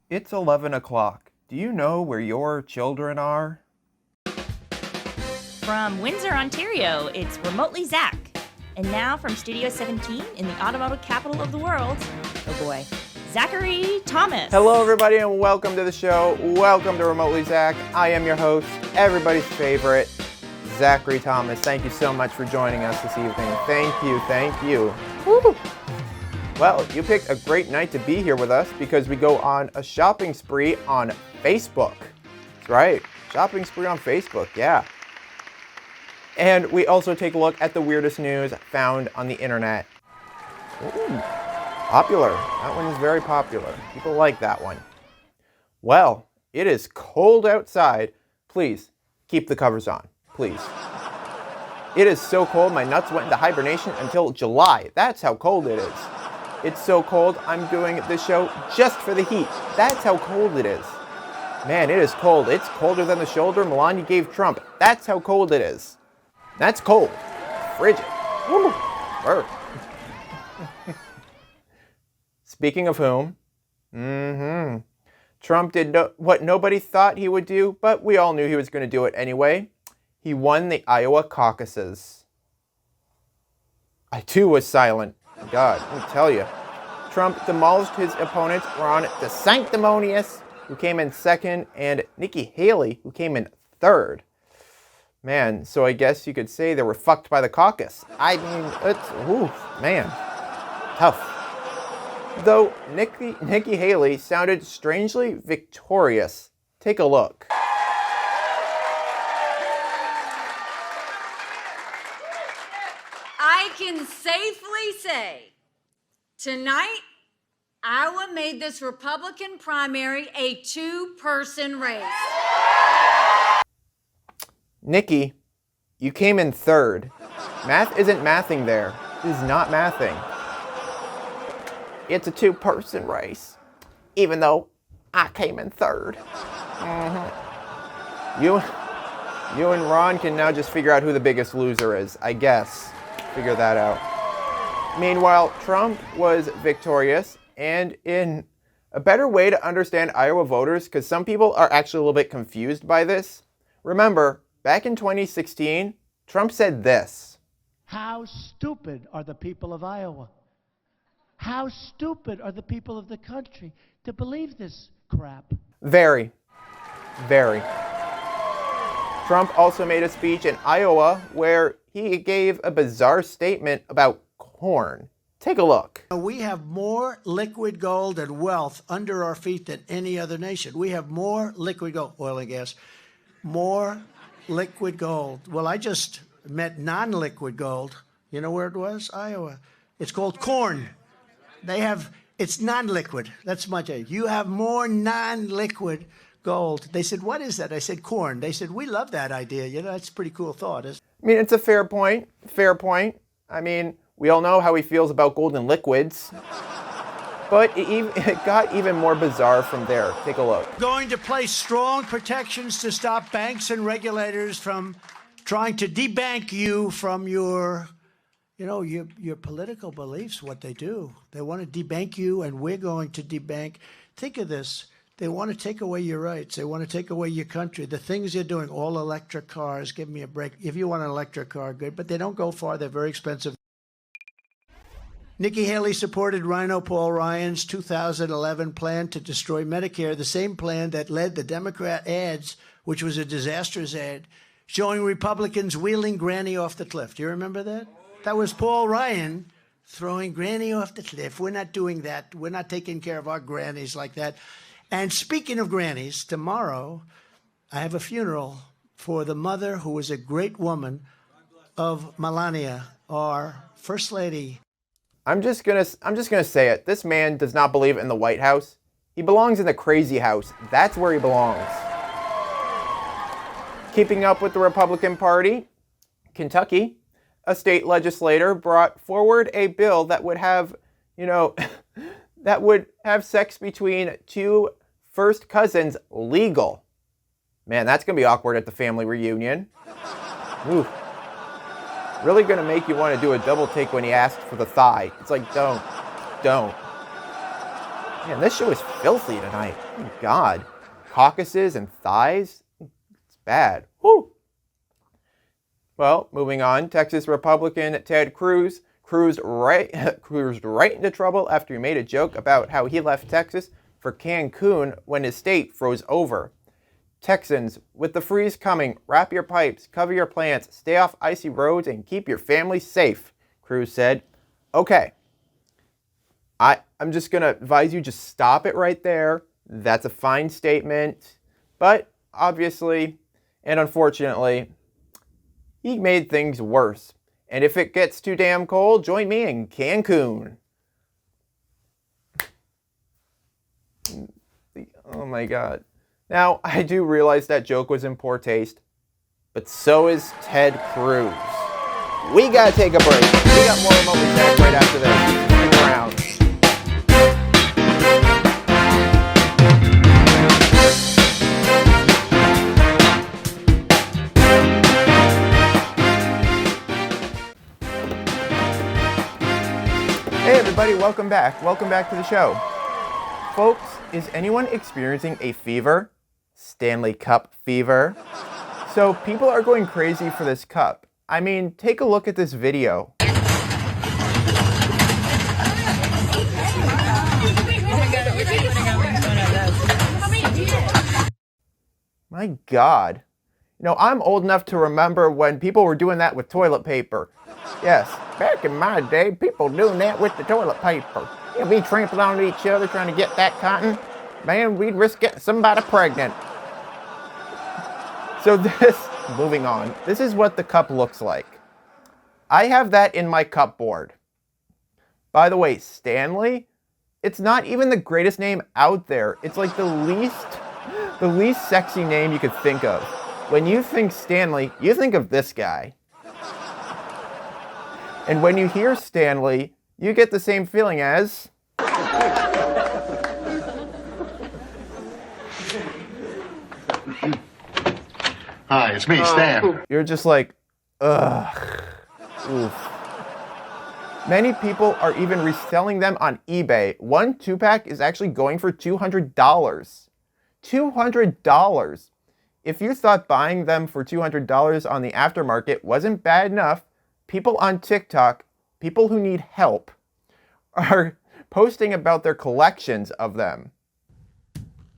It's 11 o'clock. Do you know where your children are? From Windsor, Ontario, it's Remotely Zach. And now from Studio 17 in the automotive capital of the world, oh boy, Zachary Thomas. Hello everybody and welcome to the show. Welcome to Remotely Zach. I am your host, everybody's favorite, Zachary Thomas. Thank you so much for joining us this evening. Thank you. Woo. Well, you picked a great night to be here with us because we go on a shopping spree on Facebook. That's right, shopping spree on Facebook, yeah. And we also take a look at the weirdest news found on the internet. Ooh, popular. That one is very popular. People like that one. Well, it is cold outside. Please, keep the covers on. Please. It is so cold, my nuts went into hibernation until July. That's how cold it is. It's so cold, I'm doing this show just for the heat. That's how cold it is. Man, it is cold. It's colder than the shoulder Melania gave Trump. That's how cold it is. That's cold. Frigid. Woo. Speaking of whom, Trump did what nobody thought he would do, but we all knew he was going to do it anyway. He won the Iowa caucuses. I too was silent. God, let me tell you. Trump demolished his opponents, Ron DeSanctimonious, who came in second, and Nikki Haley, who came in third. Man, so I guess you could say they were fucked by the caucus. I mean, man, tough. Though Nikki Haley sounded strangely victorious. Take a look. I can safely say, tonight, Iowa made this Republican primary a two-person race. Nikki, you came in third. Math isn't mathing there. It is not mathing. It's a two-person race, even though I came in third. You and Ron can now just figure out who the biggest loser is, I guess. Figure that out. Meanwhile, Trump was victorious, and in a better way to understand Iowa voters, because some people are actually a little bit confused by this. Remember, back in 2016, Trump said this. How stupid are the people of Iowa? How stupid are the people of the country to believe this crap? Very. Trump also made a speech in Iowa where he gave a bizarre statement about corn. Take a look. We have more liquid gold and wealth under our feet than any other nation. We have more liquid gold, oil and gas, more liquid gold. Well, I just met non-liquid gold. You know where it was? Iowa. It's called corn. It's non-liquid. That's much. You have more non-liquid gold. They said, what is that? I said, corn. They said, we love that idea. You know, that's a pretty cool thought, isn't it? I mean, it's a fair point. I mean, we all know how he feels about golden liquids. But it got even more bizarre from there. Take a look. Going to place strong protections to stop banks and regulators from trying to debank you from your political beliefs, what they do. They want to debank you, and we're going to debank. Think of this. They want to take away your rights. They want to take away your country. The things you're doing, all electric cars, give me a break. If you want an electric car, good, but they don't go far. They're very expensive. Nikki Haley supported Rhino Paul Ryan's 2011 plan to destroy Medicare, the same plan that led the Democrat ads, which was a disastrous ad, showing Republicans wheeling Granny off the cliff. Do you remember that? That was Paul Ryan throwing Granny off the cliff. We're not doing that. We're not taking care of our grannies like that. And speaking of grannies, tomorrow I have a funeral for the mother who was a great woman of Melania, our First Lady. I'm just gonna say it. This man does not believe in the White House. He belongs in the crazy house. That's where he belongs. Keeping up with the Republican Party, Kentucky, a state legislator brought forward a bill that would have, that would have sex between two first cousins legal. Man, that's going to be awkward at the family reunion. Ooh. Really going to make you want to do a double take when he asked for the thigh. It's like, don't. Man, this show is filthy tonight. Oh my God. Caucuses and thighs? It's bad. Whew. Well, moving on. Texas Republican Ted Cruz cruised right into trouble after he made a joke about how he left Texas for Cancun when his state froze over. Texans, with the freeze coming, wrap your pipes, cover your plants, stay off icy roads, and keep your family safe, Cruz said. Okay. I'm just going to advise you, just stop it right there. That's a fine statement. But obviously, and unfortunately, he made things worse. And if it gets too damn cold, join me in Cancun. Oh my God. Now, I do realize that joke was in poor taste, but so is Ted Cruz. We gotta take a break. We got more Remotely Zach right after this. Stick around. Hey everybody, welcome back. Welcome back to the show. Folks, is anyone experiencing a fever? Stanley Cup fever? So people are going crazy for this cup. I mean, take a look at this video. My God. You know, I'm old enough to remember when people were doing that with toilet paper. Yes, back in my day, people doing that with the toilet paper. You know, we trampling on each other trying to get that cotton. Man, we'd risk getting somebody pregnant. So moving on, this is what the cup looks like. I have that in my cupboard. By the way, Stanley, it's not even the greatest name out there. It's like the least sexy name you could think of. When you think Stanley, you think of this guy. And when you hear Stanley, you get the same feeling as... Hi, it's me, Stan. You're just like, ugh. Oof. Many people are even reselling them on eBay. One 2-pack is actually going for $200. $200. If you thought buying them for $200 on the aftermarket wasn't bad enough, people on TikTok, people who need help, are posting about their collections of them.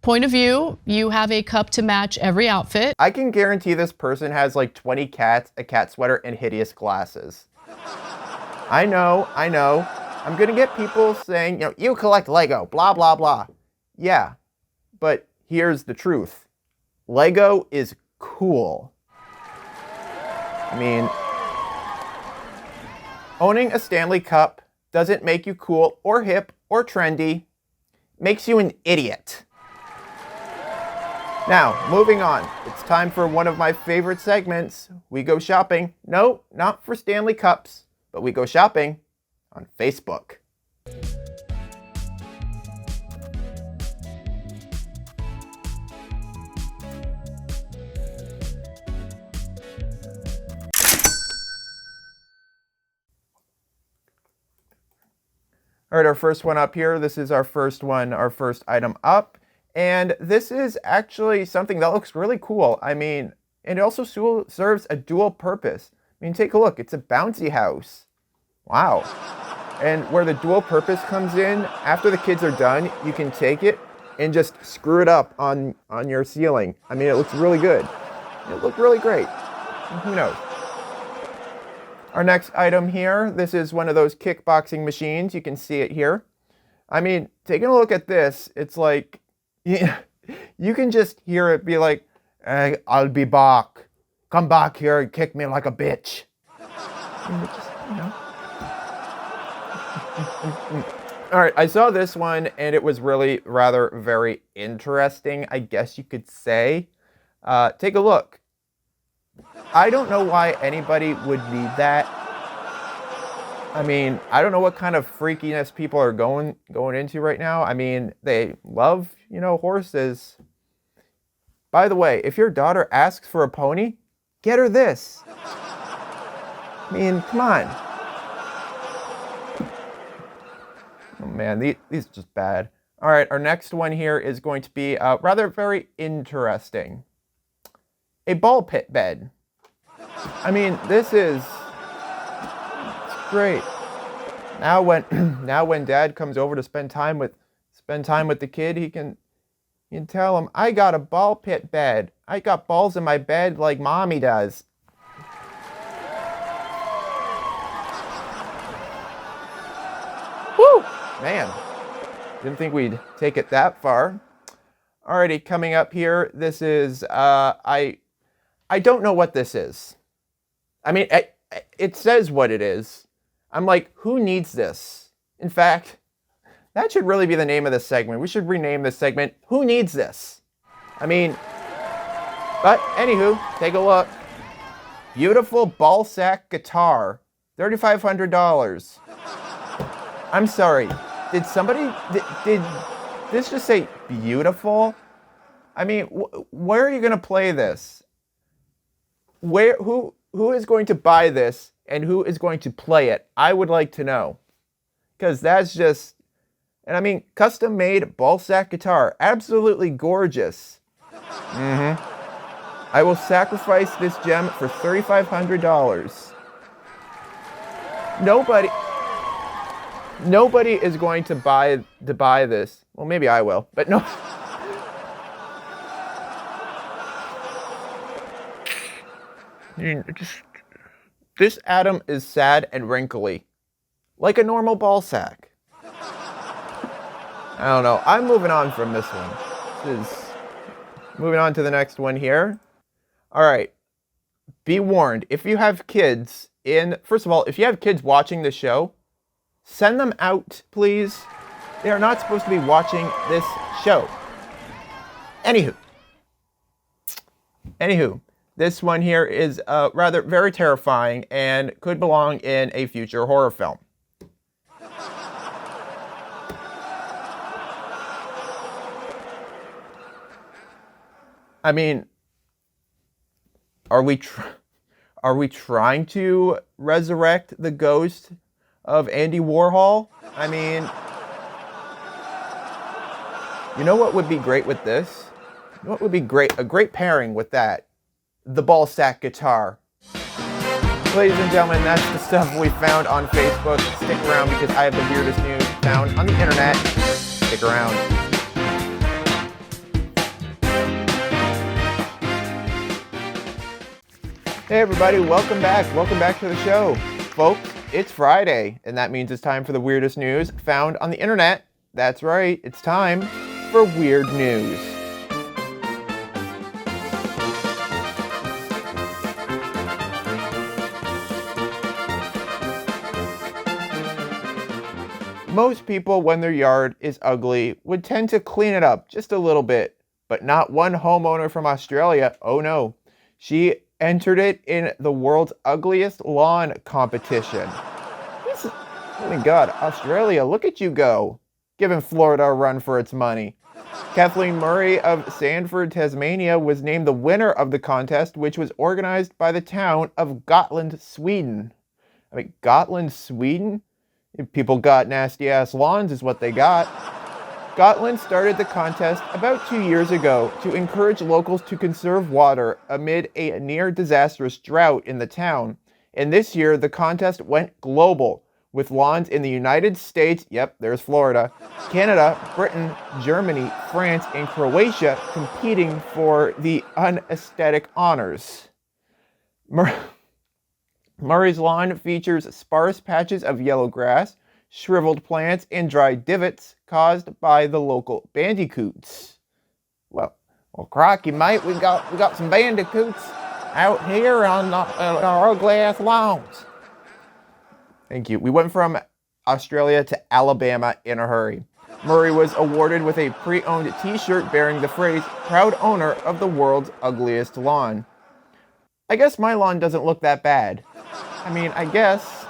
Point of view, you have a cup to match every outfit. I can guarantee this person has like 20 cats, a cat sweater, and hideous glasses. I know. I'm gonna get people saying, you know, you collect Lego, blah, blah, blah. Yeah, but here's the truth. Lego is cool. I mean, owning a Stanley Cup doesn't make you cool or hip or trendy. It makes you an idiot. Now, moving on. It's time for one of my favorite segments. We go shopping. No, not for Stanley Cups, but we go shopping on Facebook. All right, our first one up here. This is our first one, our first item up. And this is actually something that looks really cool. I mean, it also serves a dual purpose. I mean, take a look. It's a bouncy house. Wow. And where the dual purpose comes in, after the kids are done, you can take it and just screw it up on your ceiling. I mean, it looks really good. It looked really great. Who knows? Our next item here, this is one of those kickboxing machines. You can see it here. I mean, taking a look at this, it's like, you can just hear it be like, hey, I'll be back. Come back here and kick me like a bitch. And it just, you know. All right, I saw this one and it was really rather very interesting, I guess you could say. Take a look. I don't know why anybody would need that. I mean, I don't know what kind of freakiness people are going into right now. I mean, they love, you know, horses. By the way, if your daughter asks for a pony, get her this. I mean, come on. Oh man, these are just bad. All right, our next one here is going to be rather very interesting. A ball pit bed. I mean, this is great. Now when Dad comes over to spend time with the kid, he can tell him, I got a ball pit bed. I got balls in my bed like Mommy does. Woo! Man, didn't think we'd take it that far. Alrighty, coming up here, this is, I don't know what this is. I mean, it says what it is. I'm like, who needs this? In fact, that should really be the name of this segment. We should rename this segment, Who Needs This? I mean, but anywho, take a look. Beautiful ball sack guitar, $3,500. I'm sorry, did this just say beautiful? I mean, where are you going to play this? Who is going to buy this and who is going to play it? I would like to know. Because that's just, and I mean, custom made ball sack guitar, absolutely gorgeous. I will sacrifice this gem for $3,500. Nobody is going to buy this. Well, maybe I will, but no. This atom is sad and wrinkly, like a normal ball sack. I don't know. I'm moving on from this one. Moving on to the next one here. All right. Be warned, if you have kids first of all, if you have kids watching the show, send them out, please. They are not supposed to be watching this show. Anywho, this one here is rather very terrifying and could belong in a future horror film. I mean, are we trying to resurrect the ghost of Andy Warhol? I mean, you know what would be great with this? You know what would be great? A great pairing with that. The ball sack guitar. Ladies and gentlemen, that's the stuff we found on Facebook. Stick around because I have the weirdest news found on the internet. Stick around. Hey everybody, welcome back. Welcome back to the show. Folks, it's Friday, and that means it's time for the weirdest news found on the internet. That's right, it's time for Weird News. Most people, when their yard is ugly, would tend to clean it up just a little bit, but not one homeowner from Australia. Oh no, she entered it in the world's ugliest lawn competition. Oh my God, Australia, look at you go, giving Florida a run for its money. Kathleen Murray of Sandford, Tasmania, was named the winner of the contest, which was organized by the town of Gotland, Sweden. I mean, Gotland, Sweden? People got nasty-ass lawns is what they got. Gotland started the contest about 2 years ago to encourage locals to conserve water amid a near-disastrous drought in the town. And this year, the contest went global, with lawns in the United States, yep, there's Florida, Canada, Britain, Germany, France, and Croatia competing for the unaesthetic honors. Murray's lawn features sparse patches of yellow grass, shriveled plants, and dry divots caused by the local bandicoots. Well, crikey, mate, we got some bandicoots out here on our ugly ass lawns. Thank you. We went from Australia to Alabama in a hurry. Murray was awarded with a pre-owned t-shirt bearing the phrase, "Proud owner of the world's ugliest lawn." I guess my lawn doesn't look that bad. I mean, I guess.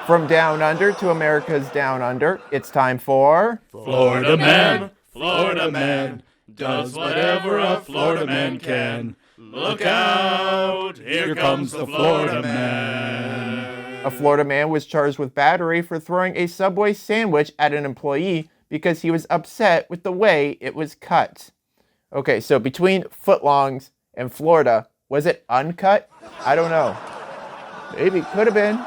From down under to America's down under, it's time for... Florida man, does whatever a Florida man can. Look out, here comes the Florida man. A Florida man was charged with battery for throwing a Subway sandwich at an employee because he was upset with the way it was cut. Okay, so between footlongs and Florida, was it uncut? I don't know. Maybe, could have been.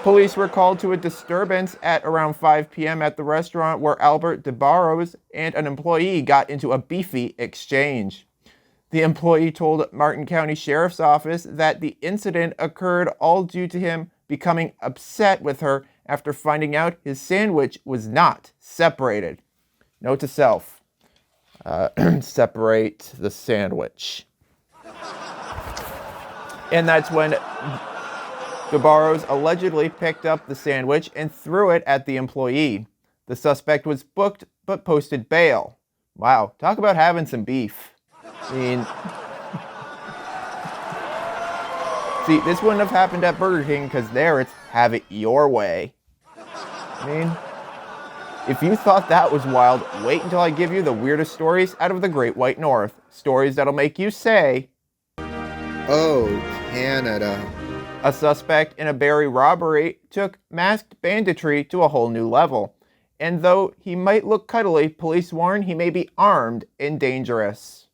Police were called to a disturbance at around 5 p.m. at the restaurant where Albert DeBarros and an employee got into a beefy exchange. The employee told Martin County Sheriff's Office that the incident occurred all due to him becoming upset with her after finding out his sandwich was not separated. Note to self, separate the sandwich. And that's when DeBarros allegedly picked up the sandwich and threw it at the employee. The suspect was booked but posted bail. Wow, talk about having some beef. I mean, see, this wouldn't have happened at Burger King because there it's have it your way. I mean, if you thought that was wild, wait until I give you the weirdest stories out of the Great White North. Stories that'll make you say, "Oh, Canada." A suspect in a Barrie robbery took masked banditry to a whole new level. And though he might look cuddly, police warn he may be armed and dangerous.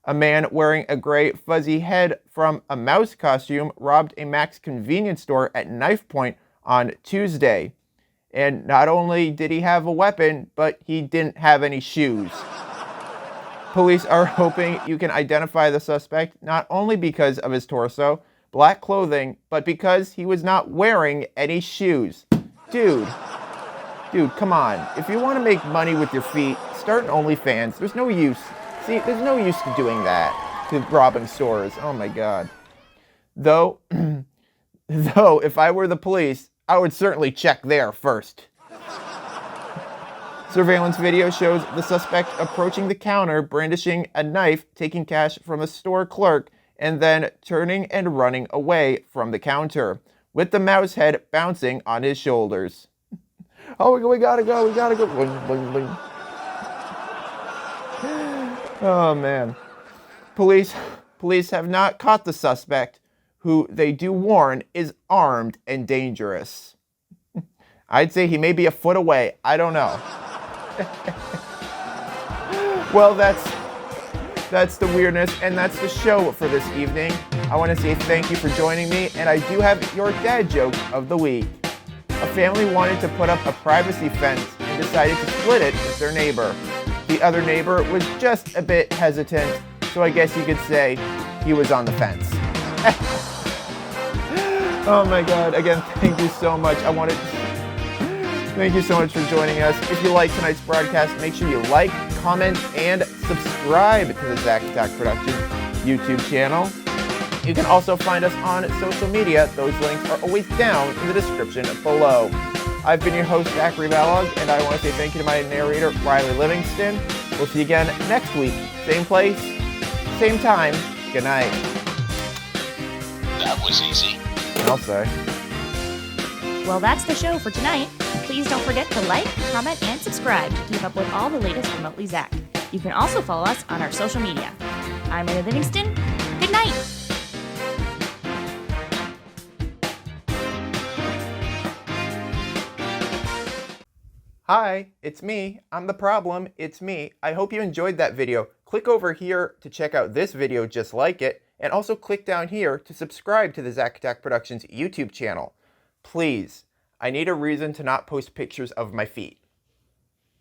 A man wearing a gray fuzzy head from a mouse costume robbed a Mac's convenience store at knife point on Tuesday. And not only did he have a weapon, but he didn't have any shoes. Police are hoping you can identify the suspect not only because of his torso, black clothing, but because he was not wearing any shoes. Dude, come on. If you want to make money with your feet, start an OnlyFans. There's no use. See, there's no use to doing that, to robbing stores. Oh my God. Though, if I were the police, I would certainly check there first. Surveillance video shows the suspect approaching the counter, brandishing a knife, taking cash from a store clerk, and then turning and running away from the counter, with the mouse head bouncing on his shoulders. Oh, we gotta go. Bling, bling, bling. Oh, man. Police have not caught the suspect, who they do warn is armed and dangerous. I'd say he may be a foot away. I don't know. Well, that's the weirdness, and that's the show for this evening. I want to say thank you for joining me, and I do have your dad joke of the week. A family wanted to put up a privacy fence and decided to split it with their neighbor. The other neighbor was just a bit hesitant, so I guess you could say he was on the fence. Oh my God, again, thank you so much. Thank you so much for joining us. If you like tonight's broadcast, make sure you like, comment, and subscribe to the Zach Attack Productions YouTube channel. You can also find us on social media. Those links are always down in the description below. I've been your host, Zachary Monologue, and I want to say thank you to my narrator, Riley Livingston. We'll see you again next week. Same place, same time. Good night. That was easy. I'll say. Well, that's the show for tonight. Please don't forget to like, comment, and subscribe to keep up with all the latest Remotely Zach. You can also follow us on our social media. I'm Riley Livingston. Good night. Hi, it's me. I'm the problem. It's me. I hope you enjoyed that video. Click over here to check out this video just like it, and also click down here to subscribe to the Zach Attack Productions YouTube channel. Please, I need a reason to not post pictures of my feet.